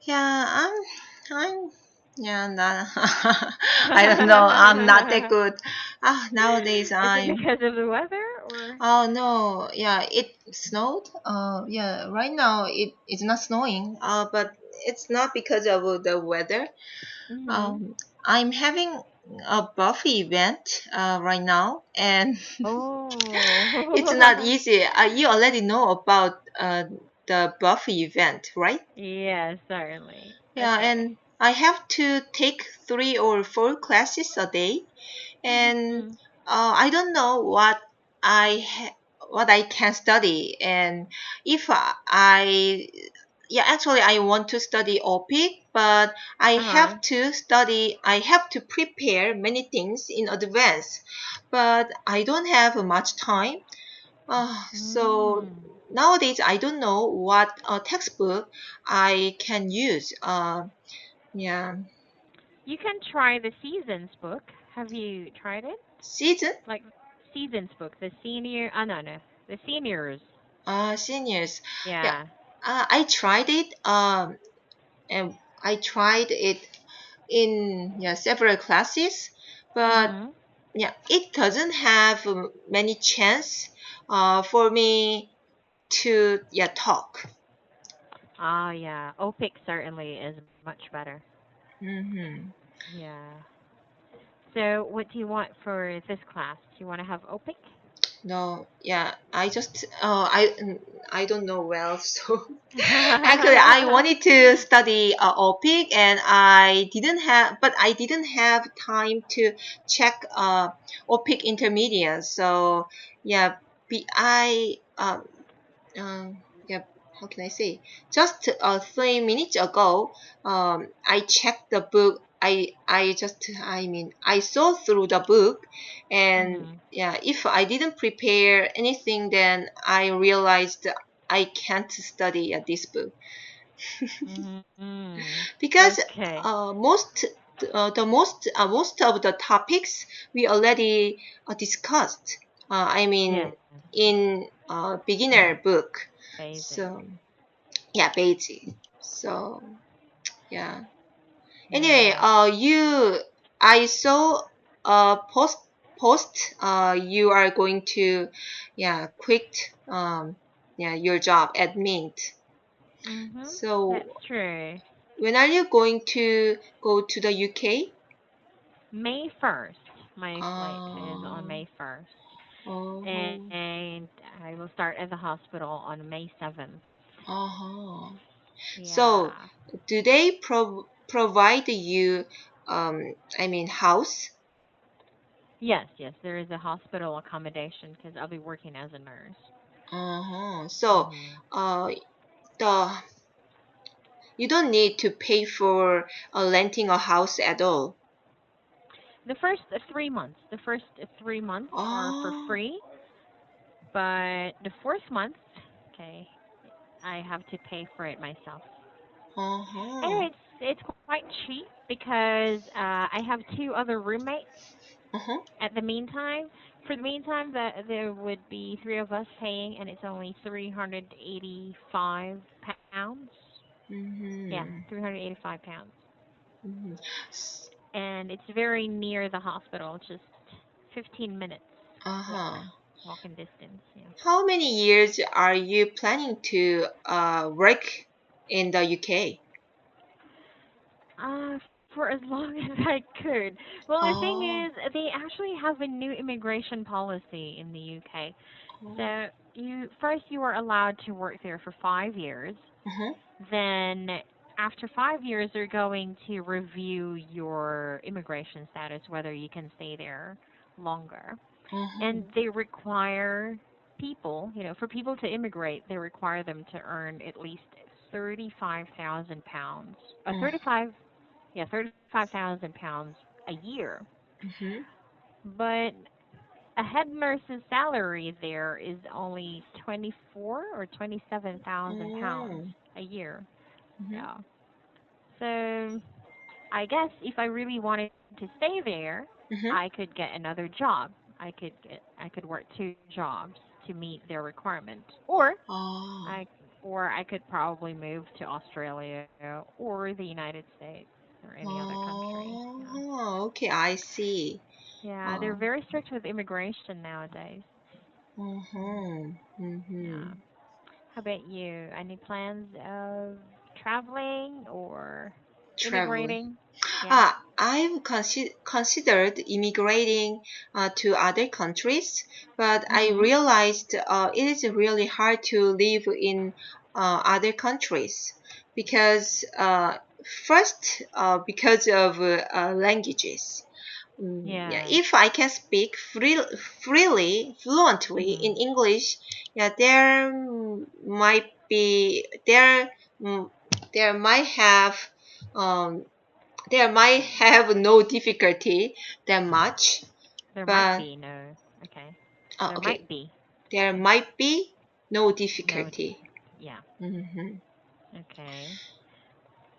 Yeah, I'm, yeah, not, I don't know. I'm not that good. Nowadays Is it I'm, because of the weather or? oh no, yeah, it snowed. Yeah, right now it's not snowing. But it's not because of the weather. Mm-hmm. Um, I'm having a buffet event right now, and it's not Oh. easy. You already know about the buffet event, right? Yes, certainly. Yeah, Okay. and I have to take 3 or 4 classes a day, and Mm-hmm. I don't know what I can study, and if yeah, actually I want to study OPIC, but Uh-huh. I have to prepare many things in advance, but I don't have much time. So Mm. nowadays I don't know what textbook I can use. Yeah, You can try the Seasons book. Have you tried it? season. Like Seasons book, the senior. No, no, the seniors. Seniors. Yeah, Yeah. I tried it. And I tried it in, yeah, several classes, but Mm-hmm. yeah, it doesn't have many chance for me to, yeah, talk. Ah, yeah. OPIC certainly is much better. Hmm. Yeah. So, what do you want for this class? Do you want to have OPIC? No, yeah, I don't know well, so actually I wanted to study OPIC, and I didn't have time to check OPIC intermediate. So yeah, I yeah, how can I say? Just 3 minutes ago, I checked the book. I mean, I saw through the book, and Mhm. yeah, if I didn't prepare anything, then I realized I can't study this book Mhm. because Okay. most of the topics we already discussed. I mean, Yes. in beginner book. Basic. So yeah, basic. So yeah. Anyway, Yeah. I saw post you are going to, yeah, quit yeah, your job at Mint. Mhm. So That's true. when are you going to go to the UK? May 1st. My flight is on Uh, May 1st. oh, And I will start at the hospital on May 7th. uh-huh. So Yeah. do they provide you I mean house? Yes, yes, there is a hospital accommodation because I'll be working as a nurse. Uh-huh. So Mhm. uh the you don't need to pay for renting a house at all. The first 3 months, the first 3 months are for Oh, free, but the fourth month, okay, I have to pay for it myself. uh-huh. Anyway, it's quite cheap because I have two other roommates. Uh-huh. At the meantime, for the meantime, that there would be three of us paying, and it's only 385 pounds. Yeah, Mm-hmm. 385 pounds, Mm-hmm. and it's very near the hospital, just 15 minutes walk, Uh-huh. walking distance. Yeah. How many years are you planning to work in the UK? Uh, for as long as I could. Well, the thing Oh, is, they actually have a new immigration policy in the UK. oh. So you are allowed to work there for 5 years. Uh-huh. Then after 5 years, they're going to review your immigration status, whether you can stay there longer. Uh-huh. And they require people, for people to immigrate, they require them to earn at least 35,000 pounds. Uh, 35, yeah, 35,000 pounds a year. mm-hmm. But a head nurse's salary there is only 24 or 27,000 pounds Mm-hmm. a year. Mm-hmm. Yeah. So I guess if I really wanted to stay there, Mm-hmm. I could get another job. I could work two jobs to meet their requirement, or Oh. I or I could probably move to Australia or the United States or any other country. Yeah. Oh, okay, I see. Yeah, they're Oh, very strict with immigration nowadays. mm-hmm, mm-hmm. Yeah. How about you? Any plans of traveling or Traveling. immigrating? Yeah. I've considered immigrating to other countries, but I Mhm. realized it is really hard to live in other countries because first because of languages. Yeah, Yeah. if I can speak freely, fluently in Mhm. English, yeah, might be mm, there might have um, there might have no difficulty that much, There might but be no. Okay. There okay, might be. there Okay. might be no No difficulty. difficulty. Yeah. Hmm. Okay.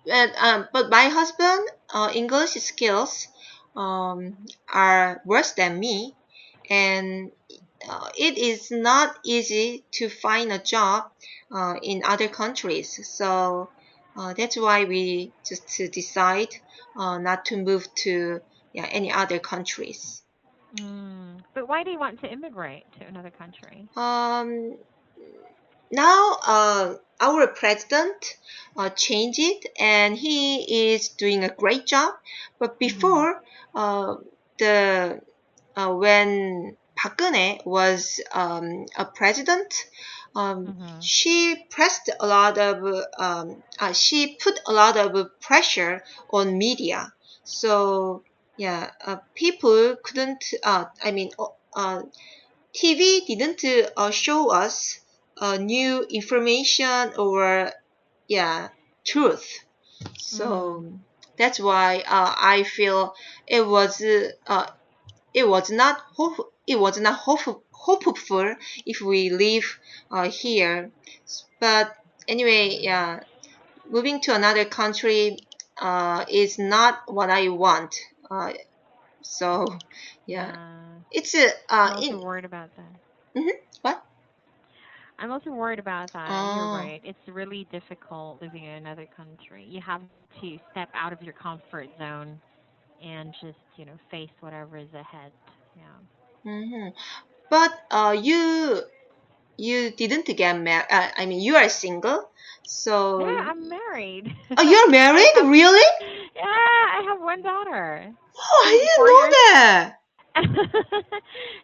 But my husband, English skills are worse than me, and it is not easy to find a job in other countries. So that's why we just decide not to move to, yeah, any other countries. But why do you want to immigrate to another country? Um, Now, our president changed it, and he is doing a great job. But Mhm. before, the when Park Geun-hye was a president, Mhm. she put a lot of pressure on media. So yeah, people couldn't. TV didn't show us new information or, yeah, truth. Mm. So that's why I feel it was uh, uh, it was not hopeful if we live here. But anyway, yeah, moving to another country is not what I want. So yeah, Yeah. it's I'm also in. worried about that. Mhm. What? I'm also worried about that. You're Oh. right. It's really difficult living in another country. You have to step out of your comfort zone and just, face whatever is ahead. Yeah. Hmm. But you didn't get married. I mean, you are single, so Yeah, I'm married. oh, you're I married, have really? Yeah, I have one daughter. Oh, I She's didn't 4 know years. that.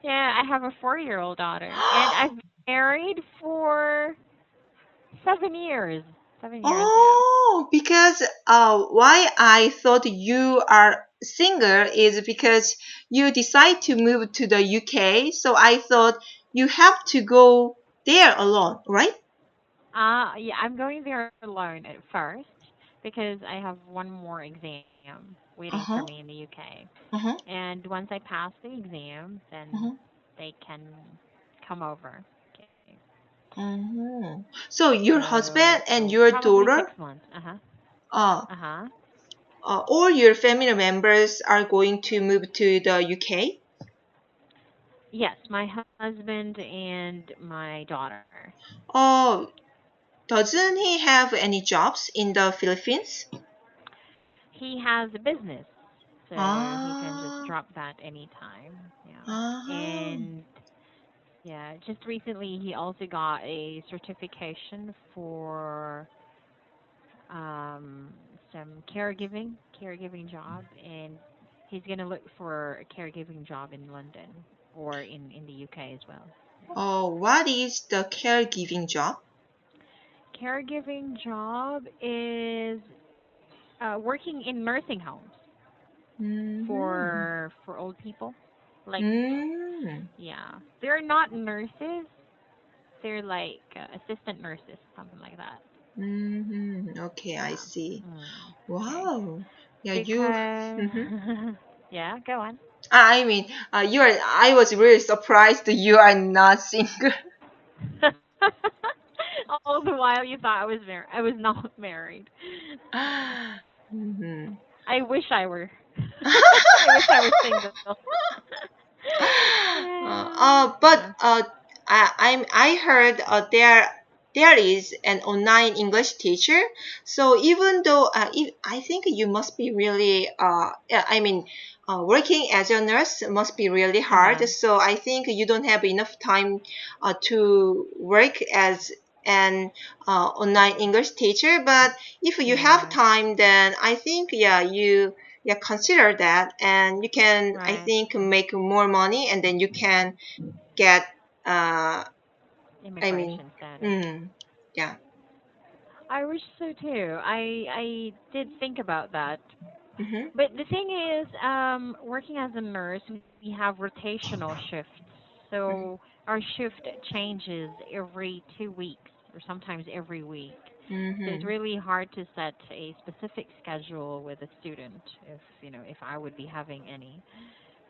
Yeah, I have a 4-year-old daughter. And I've been married for 7 years. 7 years now. Oh, because why I thought you are single is because you decide to move to the UK. So I thought you have to go there alone, right? Yeah, I'm going there alone at first because I have one more exam Uh waiting for huh. me in the UK. Uh huh. And once I pass the exam, then Uh they can come over. Okay. huh. So your husband and So your probably daughter, 6 months. Uh-huh. uh, Uh-huh. all your family members are going to move to the UK? Yes, my husband and my daughter. Oh, doesn't he have any jobs in the Philippines? He has a business, so he can just Ah, drop that anytime. Yeah. ah. And yeah, just recently he also got a certification for um some caregiving job, and he's gonna look for a caregiving job in London or in the UK as well. Oh, what is the caregiving job? Caregiving job is working in nursing homes Mm-hmm. for old people. Like, Mm-hmm. yeah, they're not nurses. They're like assistant nurses, something like that. Mm-hmm. Okay, I Yeah. see. Okay. Wow. Yeah, you. Because Mhm. yeah, go on. I mean, you are. I was really surprised that you are not single. All the while you thought I was married. I was not married. Mhm. I wish I were. I wish I was single. But Yeah. I heard there. there is an online English teacher. So even though I think you must be really, I mean, working as a nurse must be really hard. Uh-huh. So I think you don't have enough time to work as an online English teacher. But if you have Yeah. time, then I think you consider that, and you can, I Right. think, make more money, and then you can get uh, I mean, Immigration status. mm, yeah. I wish so too. I did think about that. Mm-hmm. But the thing is, working as a nurse, we have rotational shifts. So our shift changes every 2 weeks or sometimes every week. So it's Mm-hmm. really hard to set a specific schedule with a student if, if I would be having any.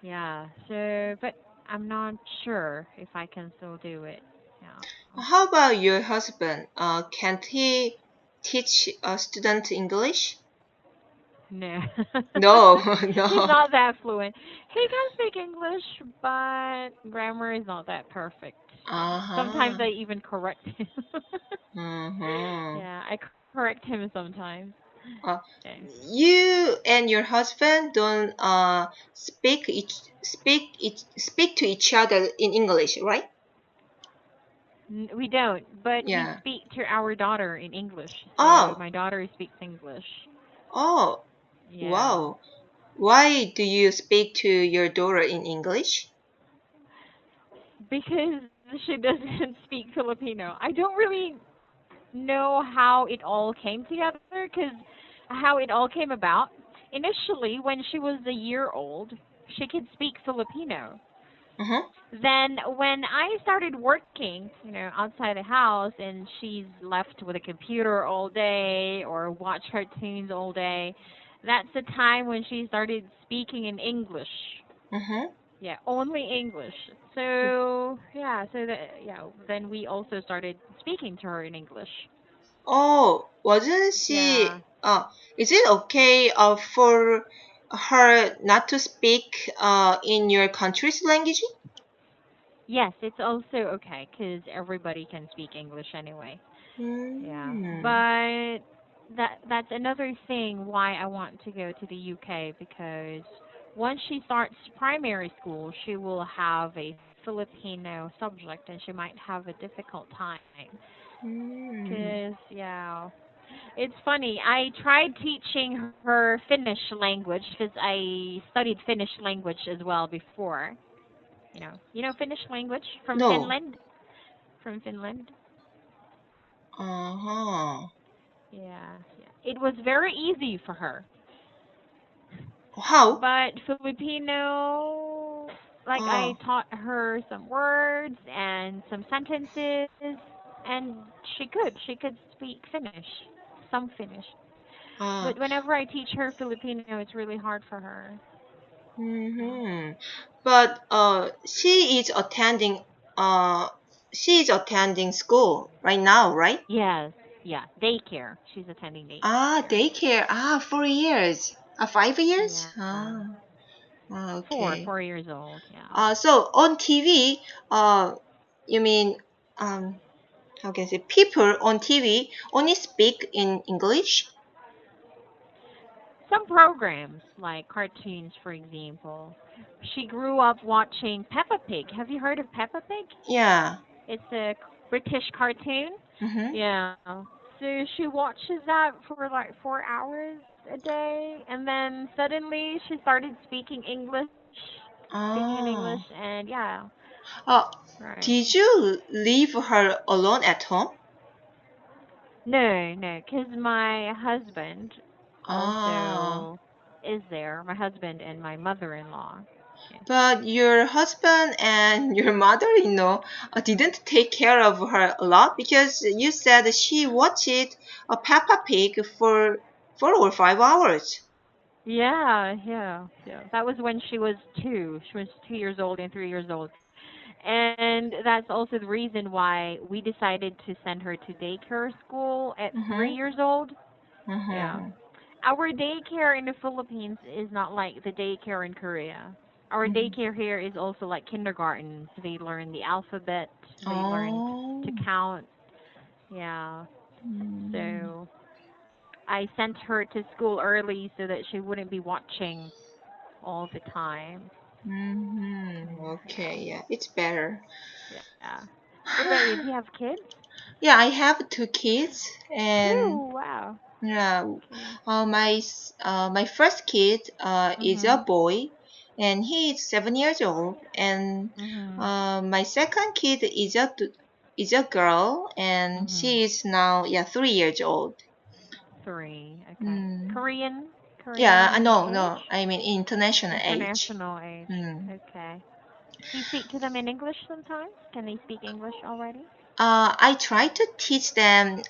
Yeah. So, but I'm not sure if I can still do it. Yeah. How about your husband? Can't he teach a student English? No. No, He's no. not that fluent. He can speak English, but grammar is not that perfect. Yeah. Sometimes Uh-huh. I even correct him. Mm-hmm. Yeah, I correct him sometimes. Uh, Okay. you and your husband don't speak to each other in English, right? We don't, but we Yeah. speak to our daughter in English. So Oh, my daughter speaks English. oh, Yeah. wow. Why do you speak to your daughter in English? Because she doesn't speak Filipino. I don't really know how it all came together because how it all came about. Initially, when she was a year old, she could speak Filipino. Uh-huh. Then, when I started working, outside the house, and she's left with a computer all day or watch cartoons all day, that's the time when she started speaking in English. Uh-huh. Yeah, only English. So yeah, then we also started speaking to her in English. Oh, wasn't she? Yeah. Is it okay for her not to speak in your country's language? Yes, it's also okay because everybody can speak English anyway. Yeah, Hmm. but that's another thing why I want to go to the UK because once she starts primary school, she will have a Filipino subject and she might have a difficult time. Hmm. Cause yeah, it's funny. I tried teaching her Finnish language because I studied Finnish language as well before. Finnish language from No. Finland. From Finland. Uh-huh. Yeah, yeah. It was very easy for her, How? but Filipino, like I Oh. taught her some words and some sentences, and she could speak Finnish, some Finnish. Uh, But whenever I teach her Filipino, it's really hard for her. hmm. But uh she is attending school right now, right? Yes, yeah, daycare. She's attending Ah, daycare. daycare. Ah, 4 years. 5 years? Yeah, Ah, four, okay. 4 years old. Yeah. So on TV, you mean how can I say people on TV only speak in English? Some programs, like cartoons, for example. She grew up watching Peppa Pig. Have you heard of Peppa Pig? Yeah. It's a British cartoon. Mm-hmm. Yeah. So she watches that for like 4 hours a day, and then suddenly she started speaking in English, Oh. and yeah, Uh, right. did you leave her alone at home? No, no, because my husband Ah. also is there. My husband and my mother-in-law. Yeah. But your husband and your mother-in-law didn't take care of her a lot because you said she watched Peppa Pig for 4 or 5 hours. Yeah, yeah, yeah. That was when she was two. She was 2 years old and 3 years old. And that's also the reason why we decided to send her to daycare school at three Mm-hmm. years old. Yeah. Mm-hmm. Our daycare in the Philippines is not like the daycare in Korea. Our Mm-hmm. daycare here is also like kindergarten. So they learn the alphabet, they learn to Oh. count. Yeah. Mm. So I sent her to school early so that she wouldn't be watching all the time. Okay, yeah, it's better. Yeah. What about you? Do you have kids? Yeah, I have two kids, and Two. Wow. yeah, Okay. my first kid is a Mhm. boy, and he is 7 years old, and Mhm. my second kid is a girl, and Mhm. she is now, yeah, 3 years old. 3. Okay. Mm. Korean. Yeah, Korean no, age. no, I mean international age. International age. Mm. Okay. Do you speak to them in English sometimes? Can they speak English already? I try to teach them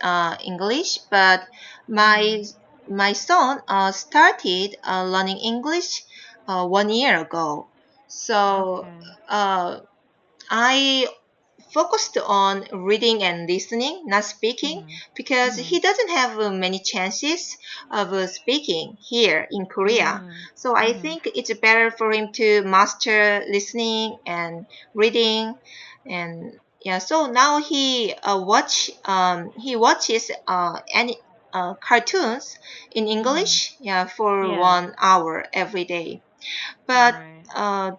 English, but my Mhm. my son started learning English 1 year ago. So Okay. uh, I focused on reading and listening, not speaking, Mhm. because he Mhm. doesn't have many chances of speaking here in Korea. Mhm. So I Mhm. think it's better for him to master listening and reading, and yeah. So now he watches any cartoons in Mhm. English, yeah, for Yeah. 1 hour every day. But Right. uh,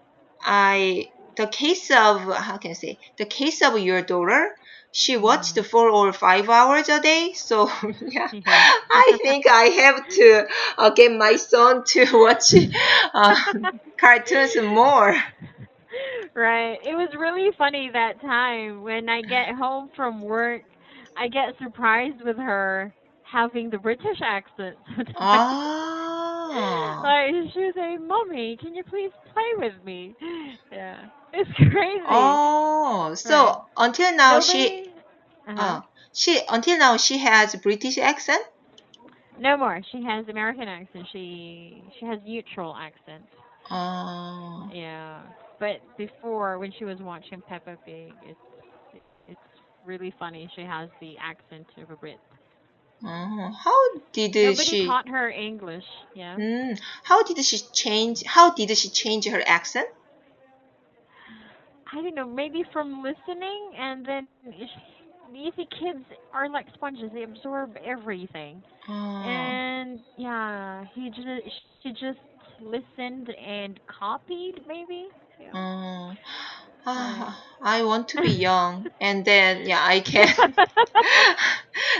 I the case of how can I say the case of your daughter, she watched Mhm. 4 or 5 hours a day. So yeah, Yeah. I think I have to get my son to watch uh, cartoons more. Right. It was really funny that time when I get home from work, I get surprised with her having the British accent sometimes. Ah, Like she was saying, "Mommy, can you please play with me?" Yeah, it's crazy. oh, Right. so Nobody. Uh huh. uh, until now she has British accent. No more. She has American accent. She has neutral accent. Oh. Yeah. But before, when she was watching Peppa Pig, it's really funny. She has the accent of a Brit. Oh, how did Nobody she? taught her English. Yeah. How did she change? How did she change her accent? I don't know. Maybe from listening, and then you see, kids are like sponges. They absorb everything. Oh, And yeah, she just listened and copied, maybe. Yeah. oh, Right. I want to be young, and then yeah, I can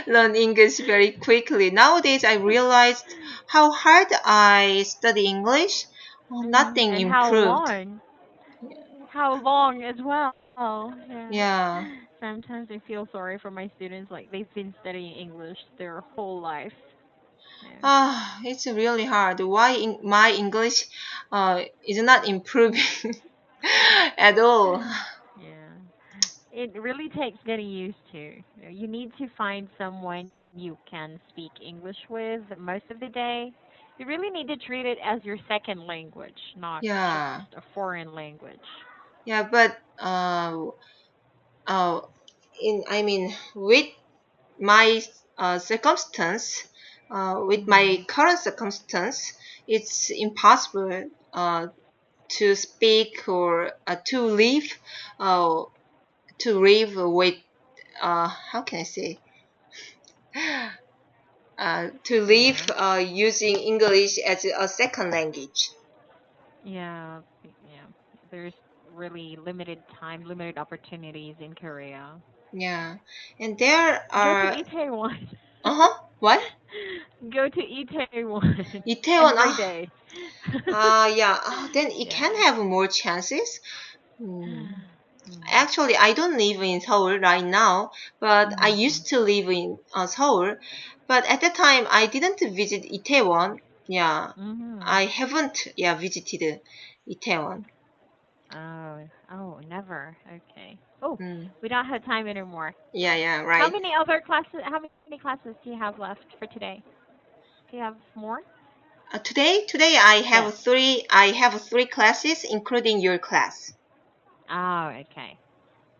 learn English very quickly. Nowadays, I realized how hard I study English. Oh, Mhm. nothing And how improved. long? How long as well? Yeah. Yeah. Sometimes I feel sorry for my students, like they've been studying English their whole life. Yeah. It's really hard. Why my English is not improving at all? Yeah. It really takes getting used to. You need to find someone you can speak English with most of the day. You really need to treat it as your second language, not just Yeah, a foreign language. yeah, but uh, I mean, with my with my Mhm. current circumstance, it's impossible to speak or uh, to live with how can I say to live Yeah. using English as a second language. Yeah. Yeah. There's really limited time, limited opportunities in Korea. Yeah, and there Go to are Itaewon. what Go to Itaewon Itaewon. every day. Yeah. Then it Yeah. can have more chances. Hmm. Mhm. Actually, I don't live in Seoul right now, but I Mhm. used to live in Seoul. But at the time, I didn't visit Itaewon. Yeah, Mhm. I haven't, yeah, visited Itaewon. Oh. Oh, never. Okay. Oh, Mm. we don't have time anymore. Yeah, yeah, How right. many other classes? How many classes do you have left for today? Do you have more? Today Yes. I have three classes, including your class. Oh, okay.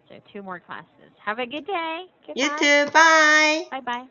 So two more classes. Have a good day. You Goodbye. too. Bye. Bye bye.